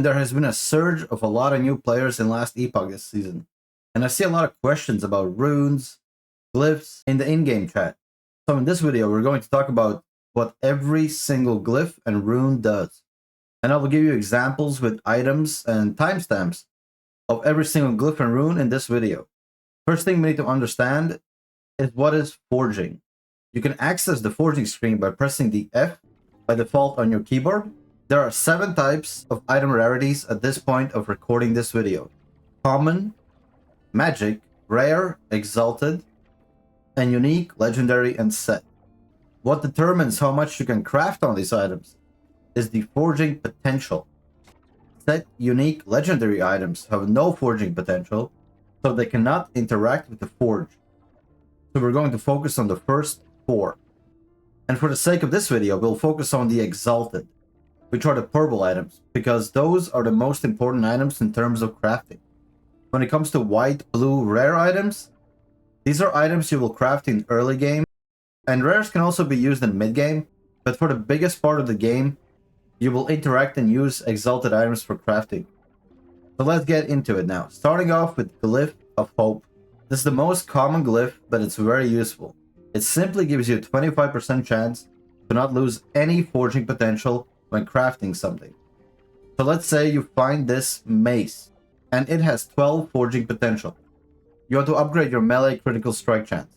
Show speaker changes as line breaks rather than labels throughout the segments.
There has been a surge of a lot of new players in last Epoch this season, and I see a lot of questions about runes, glyphs in the in-game chat. So in this video, we're going to talk about what every single glyph and rune does. And I will give you examples with items and timestamps of every single glyph and rune in this video. First thing we need to understand is what is forging. You can access the forging screen by pressing the F by default on your keyboard. There are 7 types of item rarities at this point of recording this video. Common, magic, rare, exalted, and unique, legendary, and set. What determines how much you can craft on these items is the forging potential. Set, unique, legendary items have no forging potential, so they cannot interact with the forge. So we're going to focus on the first 4. And for the sake of this video, we'll focus on the exalted, which are the purple items, because those are the most important items in terms of crafting. When it comes to white, blue, rare items, these are items you will craft in early game, and rares can also be used in mid game, but for the biggest part of the game, you will interact and use exalted items for crafting. So let's get into it now, starting off with Glyph of Hope. This is the most common glyph, but it's very useful. It simply gives you a 25% chance to not lose any forging potential when crafting something. So let's say you find this mace, and it has 12 forging potential. You want to upgrade your melee critical strike chance.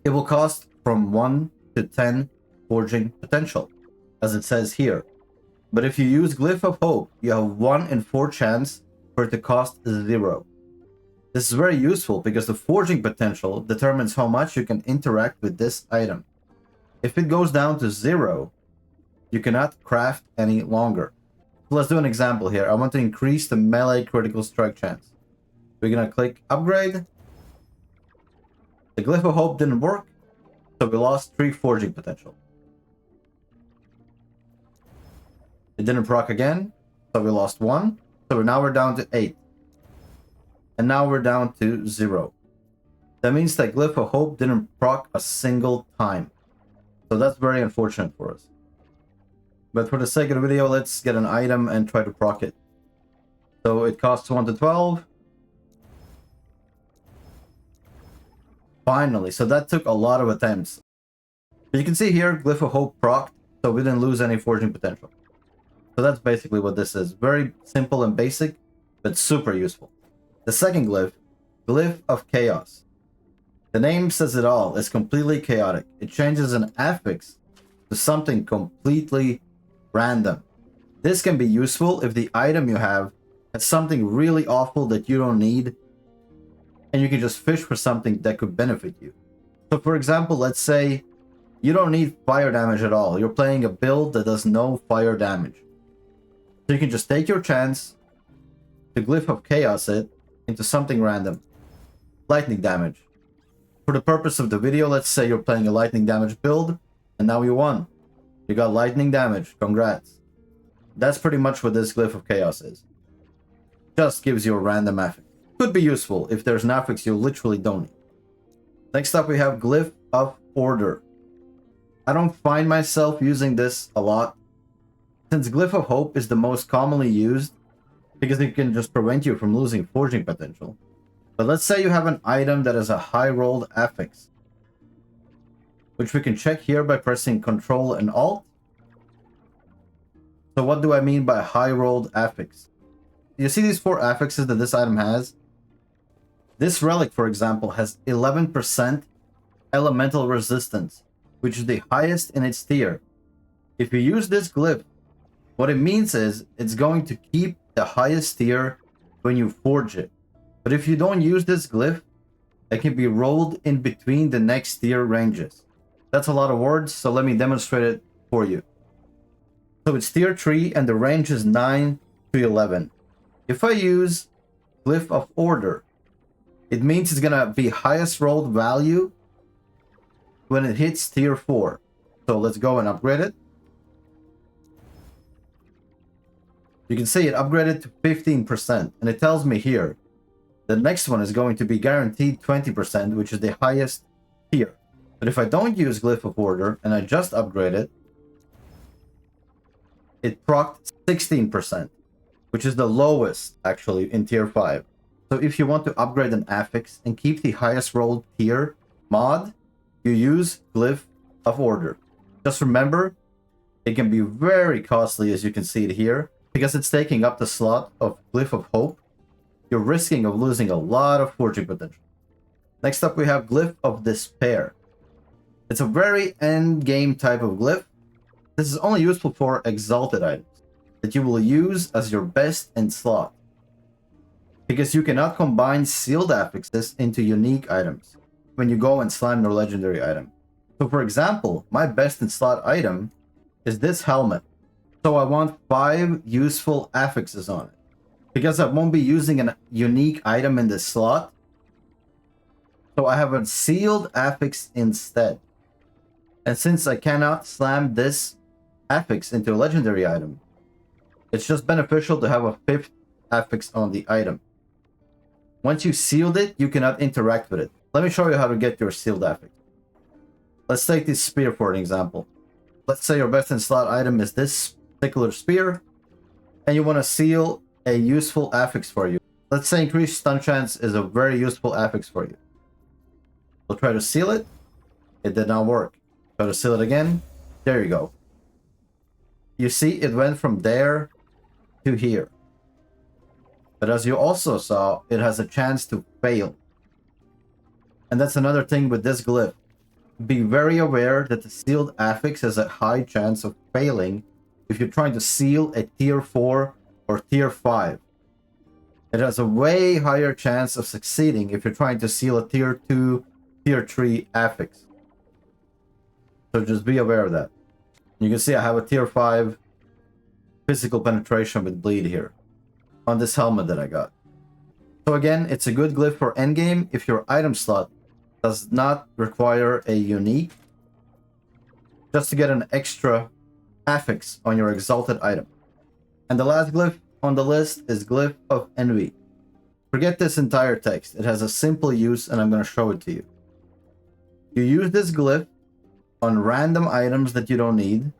It will cost from 1 to 10 forging potential, as it says here. But if you use Glyph of Hope, you have 1 in 4 chance for it to cost 0. This is very useful because the forging potential determines how much you can interact with this item. If it goes down to 0, you cannot craft any longer. So let's do an example here. I want to increase the melee critical strike chance. We're gonna click upgrade. The Glyph of Hope didn't work, so we lost 3 forging potential. It didn't proc again, so we lost 1. So now we're down to 8. And now we're down to 0. That means that Glyph of Hope didn't proc a single time. So that's very unfortunate for us. But for the sake of the video, let's get an item and try to proc it. So it costs 1 to 12. Finally, so that took a lot of attempts. But you can see here, Glyph of Hope procced, so we didn't lose any forging potential. So that's basically what this is. Very simple and basic, but super useful. The second glyph, Glyph of Chaos. The name says it all. It's completely chaotic. It changes an affix to something completely random. This can be useful if the item you have has something really awful that you don't need, and you can just fish for something that could benefit you. So for example, let's say you don't need fire damage at all. You're playing a build that does no fire damage. So you can just take your chance to Glyph of Chaos it into something random. Lightning damage. For the purpose of the video, let's say you're playing a lightning damage build, and now you won. You got lightning damage. Congrats. That's pretty much what this Glyph of Chaos is. Just gives you a random affix. Could be useful if there's an affix you literally don't need. Next up we have Glyph of Order. I don't find myself using this a lot, since Glyph of Hope is the most commonly used because it can just prevent you from losing forging potential. But let's say you have an item that has a high rolled affix, which we can check here by pressing Ctrl and Alt. So what do I mean by high rolled affix? You see these 4 affixes that this item has? This relic, for example, has 11% elemental resistance, which is the highest in its tier. If you use this glyph, what it means is it's going to keep the highest tier when you forge it. But if you don't use this glyph, it can be rolled in between the next tier ranges. That's a lot of words, so let me demonstrate it for you. So it's tier 3 and the range is 9 to 11. If I use Glyph of Order, it means it's gonna be highest rolled value when it hits tier 4. So let's go and upgrade it. You can see it upgraded to 15%, and it tells me here the next one is going to be guaranteed 20%, which is the highest tier. But if I don't use Glyph of Order and I just upgrade it, it procced 16%. which is the lowest actually in tier 5. So if you want to upgrade an affix and keep the highest rolled tier mod, you use Glyph of Order. Just remember, it can be very costly, as you can see it here, because it's taking up the slot of Glyph of Hope. You're risking of losing a lot of forging potential. Next up we have Glyph of Despair. It's a very end game type of glyph. This is only useful for exalted items that you will use as your best in slot, because you cannot combine sealed affixes into unique items when you go and slam your legendary item. So for example, my best in slot item is this helmet. So I want 5 useful affixes on it, because I won't be using a unique item in this slot. So I have a sealed affix instead. And since I cannot slam this affix into a legendary item, it's just beneficial to have a 5th affix on the item. Once you sealed it, you cannot interact with it. Let me show you how to get your sealed affix. Let's take this spear for an example. Let's say your best in slot item is this particular spear, and you want to seal a useful affix for you. Let's say increased stun chance is a very useful affix for you. We'll try to seal it. It did not work. Try to seal it again. There you go. You see, it went from there to here. But as you also saw, it has a chance to fail. And that's another thing with this glyph. Be very aware that the sealed affix has a high chance of failing if you're trying to seal a tier 4 or tier 5. It has a way higher chance of succeeding if you're trying to seal a tier 2, tier 3 affix. So just be aware of that. You can see I have a tier 5 physical penetration with bleed here on this helmet that I got. So again, it's a good glyph for endgame if your item slot does not require a unique, just to get an extra affix on your exalted item. And the last glyph on the list is Glyph of Envy. Forget this entire text. It has a simple use, and I'm going to show it to you. You use this glyph on random items that you don't need.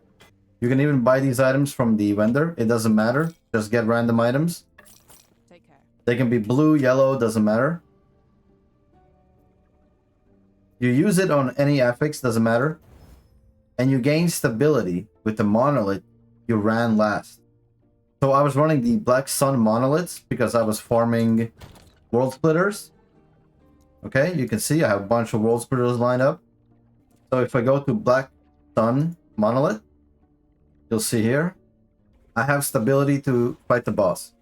You can even buy these items from the vendor. It doesn't matter. Just get random items.
Take care.
They can be blue, yellow, doesn't matter. You use it on any affix, doesn't matter. And you gain stability with the monolith you ran last. So I was running the Black Sun monoliths because I was farming World Splitters. Okay, you can see I have a bunch of World Splitters lined up. So if I go to Black Sun monolith, you'll see here, I have stability to fight the boss.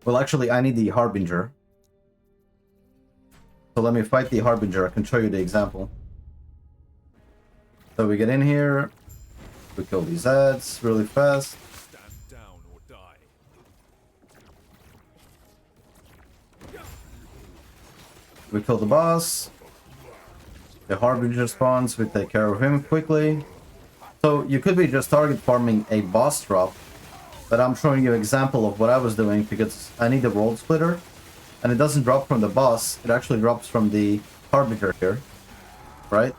Well, actually, I need the Harbinger. So let me fight the Harbinger. I can show you the example. So we get in here, we kill these ads really fast.
Stand down or die.
We kill the boss. The Harbinger spawns, we take care of him quickly. So you could be just target farming a boss drop, but I'm showing you an example of what I was doing because I need the World Splitter, and it doesn't drop from the boss, it actually drops from the Harbinger here, right?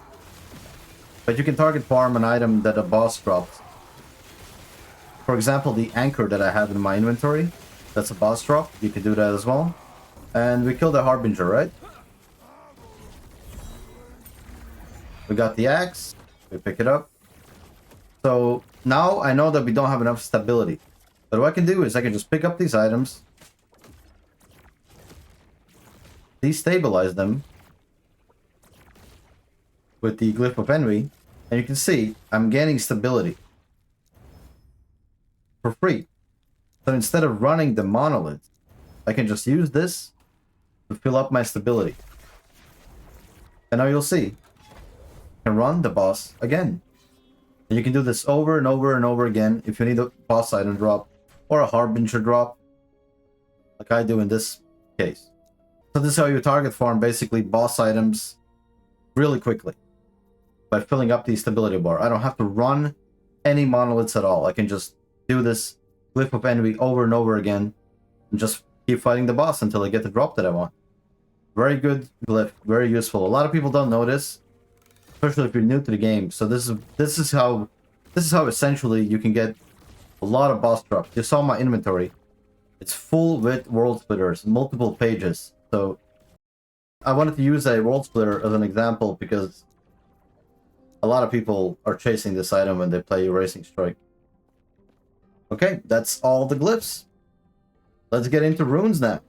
But you can target farm an item that a boss drops. For example, the anchor that I have in my inventory, that's a boss drop, you can do that as well. And we kill the Harbinger, right? We got the axe, we pick it up. So now I know that we don't have enough stability. But what I can do is I can just pick up these items, destabilize them with the Glyph of Envy, and you can see I'm gaining stability for free. So instead of running the monolith, I can just use this to fill up my stability. And now you'll see I can run the boss again. And you can do this over and over and over again if you need a boss item drop or a Harbinger drop, like I do in this case. So this is how you target farm basically boss items really quickly by filling up the stability bar. I don't have to run any monoliths at all. I can just do this Glyph of Envy over and over again and just keep fighting the boss until I get the drop that I want. Very good glyph, very useful. A lot of people don't know this, especially if you're new to the game. So this is how essentially you can get A lot of boss drops. You saw my inventory. It's full with world splitters, multiple pages. So I wanted to use a world splitter as an example because a lot of people are chasing this item when they play Racing Strike. Okay, that's all the glyphs. Let's get into runes now.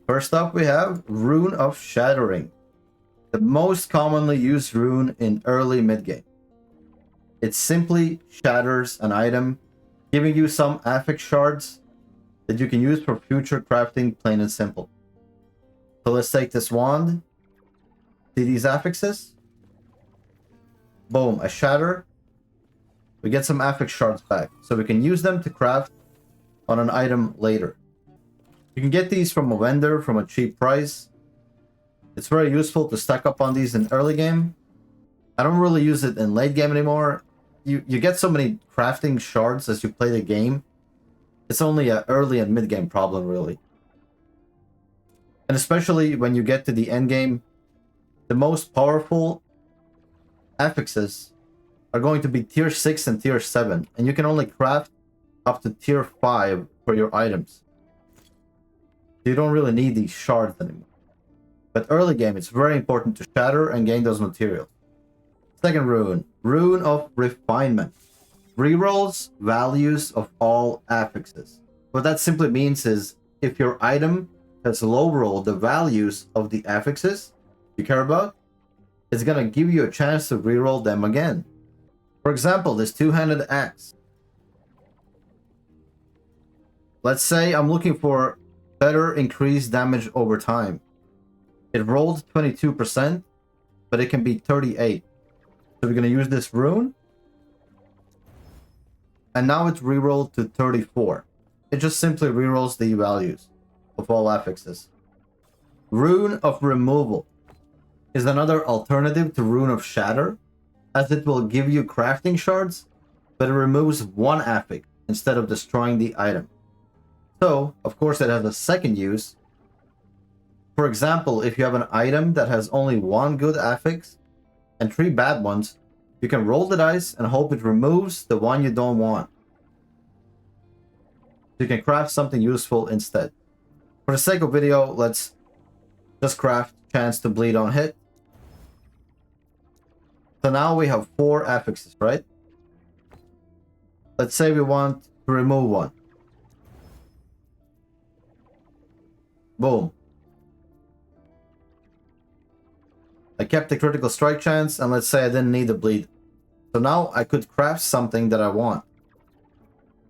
First up, we have Rune of Shattering, the most commonly used rune in early mid-game. It simply shatters an item, giving you some affix shards that you can use for future crafting, plain and simple. So let's take this wand. See these affixes? Boom, a shatter. We get some affix shards back, so we can use them to craft on an item later. You can get these from a vendor from a cheap price. It's very useful to stack up on these in early game. I don't really use it in late game anymore. You get so many crafting shards as you play the game. It's only an early and mid game problem, really. And especially when you get to the end game, the most powerful affixes are going to be tier 6 and tier 7, and you can only craft up to tier 5 for your items. You don't really need these shards anymore. But early game, it's very important to shatter and gain those materials. Second rune, Rune of Refinement. Rerolls values of all affixes. What that simply means is if your item has low roll the values of the affixes you care about, it's gonna give you a chance to reroll them again. For example, this two-handed axe. Let's say I'm looking for better increased damage over time. It rolled 22%, but it can be 38. So we're gonna use this rune. And now it's rerolled to 34. It just simply rerolls the values of all affixes. Rune of Removal is another alternative to Rune of Shatter, as it will give you crafting shards, but it removes one affix instead of destroying the item. So, of course, it has a second use. For example, if you have an item that has only one good affix and 3 bad ones, you can roll the dice and hope it removes the one you don't want. You can craft something useful instead. For the sake of video, let's just craft Chance to Bleed on hit. So now we have 4 affixes, right? Let's say we want to remove one. Boom. I kept the critical strike chance, and let's say I didn't need the bleed. So now I could craft something that I want.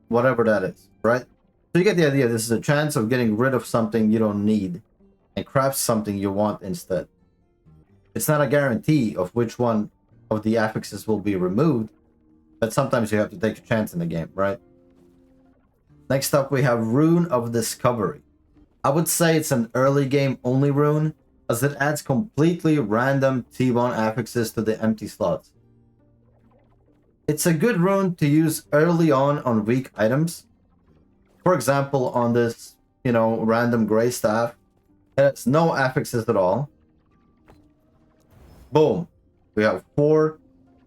Whatever that is, right? So you get the idea. This is a chance of getting rid of something you don't need and craft something you want instead. It's not a guarantee of which one of the affixes will be removed, but sometimes you have to take a chance in the game, right? Next up, we have Rune of Discovery. I would say it's an early game only rune, as it adds completely random T1 affixes to the empty slots. It's a good rune to use early on weak items. For example, on this, random gray staff, it has no affixes at all. Boom. We have 4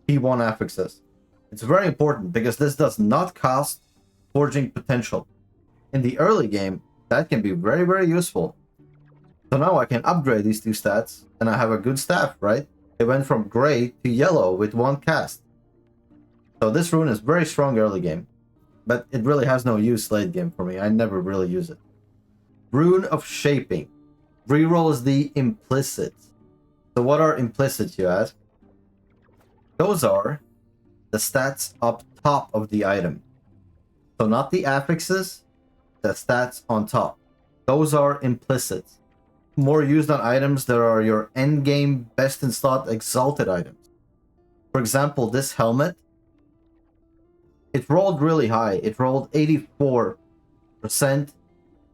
T1 affixes. It's very important because this does not cost forging potential. In the early game, that can be very, very useful. So now I can upgrade these 2 stats, and I have a good staff, right? It went from gray to yellow with 1 cast. So this rune is very strong early game, but it really has no use late game for me. I never really use it. Rune of Shaping. Rerolls the implicits. So what are implicits, you ask? Those are the stats up top of the item. So not the affixes, the stats on top. Those are implicits. More used on items that are your endgame best in slot exalted items. For example, this helmet, it rolled really high. It rolled 84%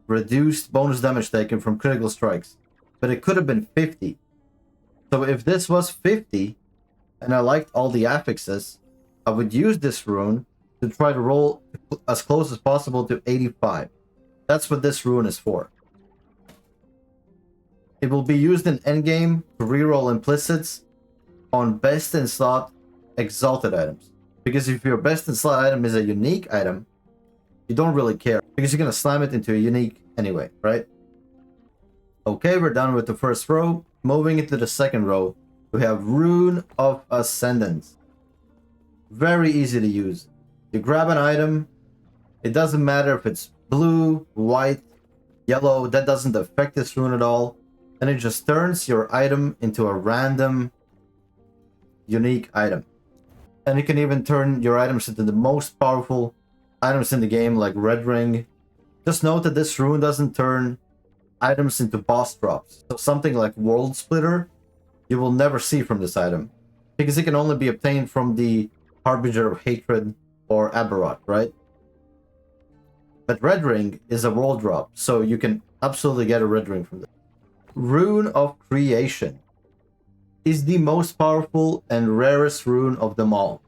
reduced bonus damage taken from critical strikes, but it could have been 50. So if this was 50 and I liked all the affixes, I would use this rune to try to roll as close as possible to 85. That's what this rune is for. It will be used in endgame to reroll implicits on best in slot exalted items. Because if your best in slot item is a unique item, you don't really care because you're gonna slam it into a unique anyway, right? Okay, we're done with the first row. Moving into the second row, we have Rune of Ascendence. Very easy to use. You grab an item, it doesn't matter if it's blue, white, yellow, that doesn't affect this rune at all. And it just turns your item into a random unique item. And you can even turn your items into the most powerful items in the game, like Red Ring. Just note that this rune doesn't turn items into boss drops. So something like World Splitter, you will never see from this item, because it can only be obtained from the Harbinger of Hatred or Aberrot, right? But Red Ring is a world drop, so you can absolutely get a Red Ring from this. Rune of Creation is the most powerful and rarest rune of them all.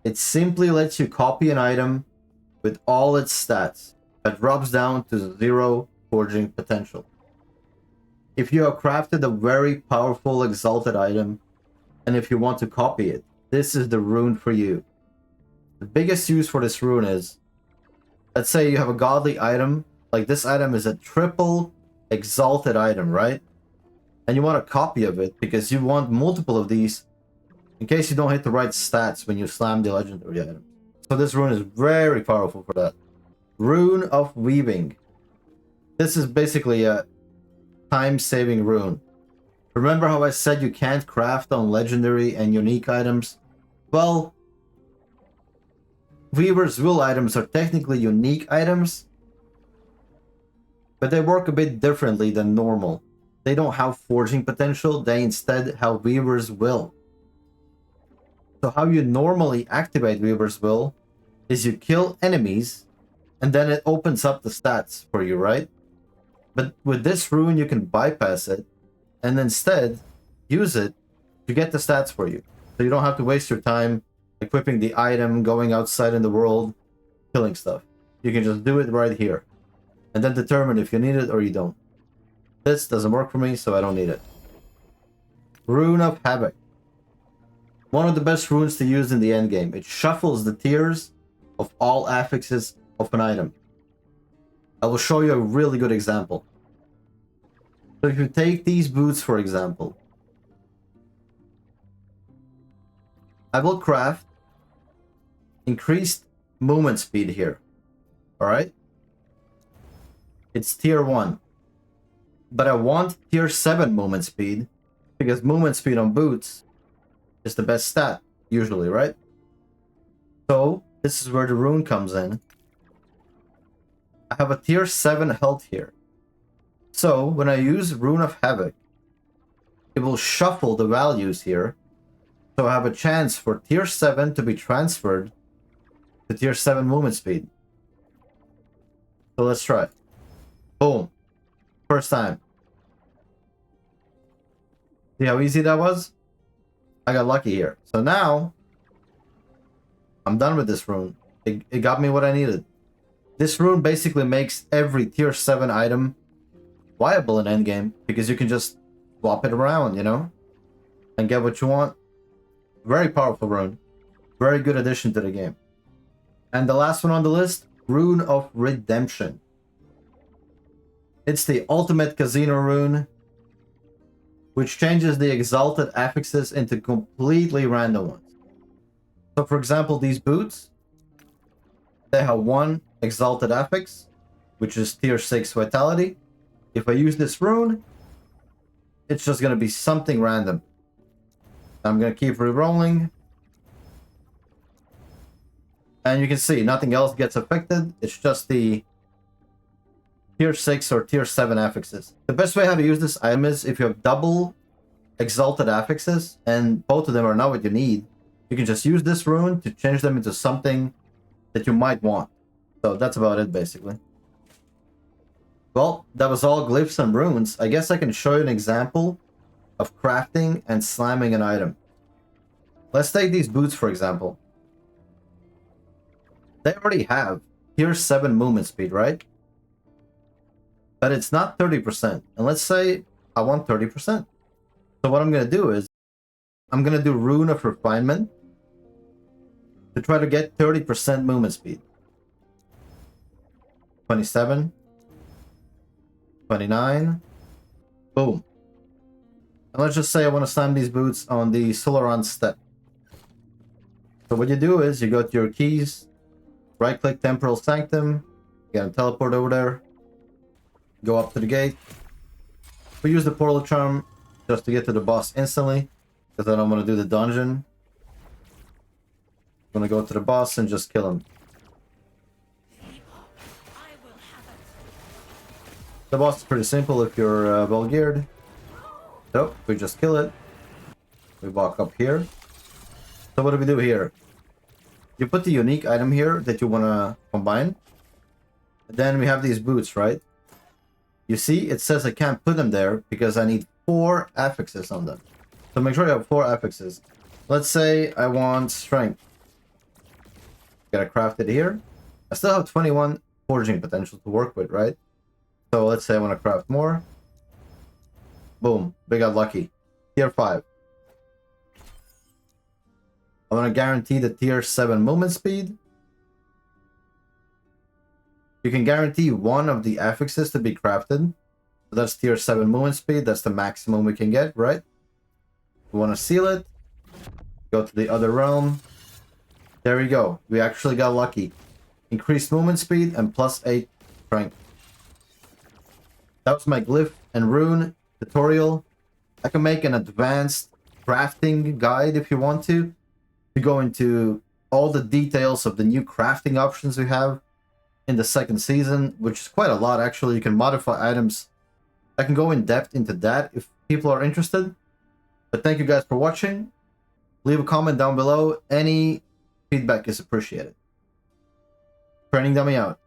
It simply lets you copy an item with all its stats, but drops down to 0 forging potential. If you have crafted a very powerful exalted item, and if you want to copy it, this is the rune for you. The biggest use for this rune is, let's say you have a godly item, like this item is a triple exalted item, right? And you want a copy of it because you want multiple of these in case you don't hit the right stats when you slam the legendary item. So this rune is very powerful for that. Rune of Weaving. This is basically a time-saving rune. Remember how I said you can't craft on legendary and unique items? Well, Weaver's Will items are technically unique items, but they work a bit differently than normal. They don't have forging potential, they instead have Weaver's Will. So how you normally activate Weaver's Will is you kill enemies, and then it opens up the stats for you, right? But with this rune, you can bypass it, and instead use it to get the stats for you. So you don't have to waste your time equipping the item, going outside in the world, killing stuff. You can just do it right here, and then determine if you need it or you don't. This doesn't work for me, so I don't need it. Rune of Havoc. One of the best runes to use in the endgame. It shuffles the tiers of all affixes of an item. I will show you a really good example. So if you take these boots, for example, I will craft increased movement speed here. Alright? It's tier 1. But I want tier 7 movement speed, because movement speed on boots is the best stat, usually, right? So, this is where the rune comes in. I have a tier 7 health here. So, when I use Rune of Havoc, it will shuffle the values here. So I have a chance for tier 7 to be transferred to tier 7 movement speed. So let's try. Boom. First time. See how easy that was? I got lucky here. So now, I'm done with this rune. It got me what I needed. This rune basically makes every tier 7 item viable in endgame, because you can just swap it around, you know? And get what you want. Very powerful rune. Very good addition to the game. And the last one on the list, Rune of Redemption. It's the ultimate casino rune, which changes the exalted affixes into completely random ones. So for example, these boots, they have one exalted affix, which is tier 6 vitality. If I use this rune, it's just going to be something random. I'm going to keep re-rolling. And you can see nothing else gets affected. It's just the tier 6 or tier 7 affixes. The best way how to use this item is if you have double exalted affixes and both of them are not what you need, you can just use this rune to change them into something that you might want. So that's about it, basically. Well, that was all glyphs and runes. I guess I can show you an example of crafting and slamming an item. Let's take these boots, for example. They already have tier 7 movement speed, right? But it's not 30%. And let's say I want 30%. So what I'm going to do is, I'm going to do Rune of Refinement. to try to get 30% movement speed. 27. 29. Boom. And let's just say I want to slam these boots on the Solaron step. So what you do is you go to your keys, right-click Temporal Sanctum, you can teleport over there, go up to the gate. We use the Portal Charm just to get to the boss instantly, because I don't want to do the dungeon. I'm going to go to the boss and just kill him. The boss is pretty simple if you're well geared. So we just kill it. We walk up here. So what do we do here? You put the unique item here that you want to combine. Then we have these boots, right? You see, it says I can't put them there because I need 4 affixes on them. So make sure you have 4 affixes. Let's say I want strength. Gotta craft it here. I still have 21 forging potential to work with, right? So let's say I want to craft more. Boom, we got lucky. Tier 5. I want to guarantee the tier 7 movement speed. You can guarantee one of the affixes to be crafted. So that's tier 7 movement speed. That's the maximum we can get, right? We want to seal it. Go to the other realm. There we go. We actually got lucky. Increased movement speed and +8 strength. That was my Glyph and Rune tutorial. I can make an advanced crafting guide if you want to go into all the details of the new crafting options we have in the 2nd season, which is quite a lot actually. You can modify items. I can go in depth into that if people are interested. But thank you guys for watching. Leave a comment down below. Any feedback is appreciated. Training Dummy out.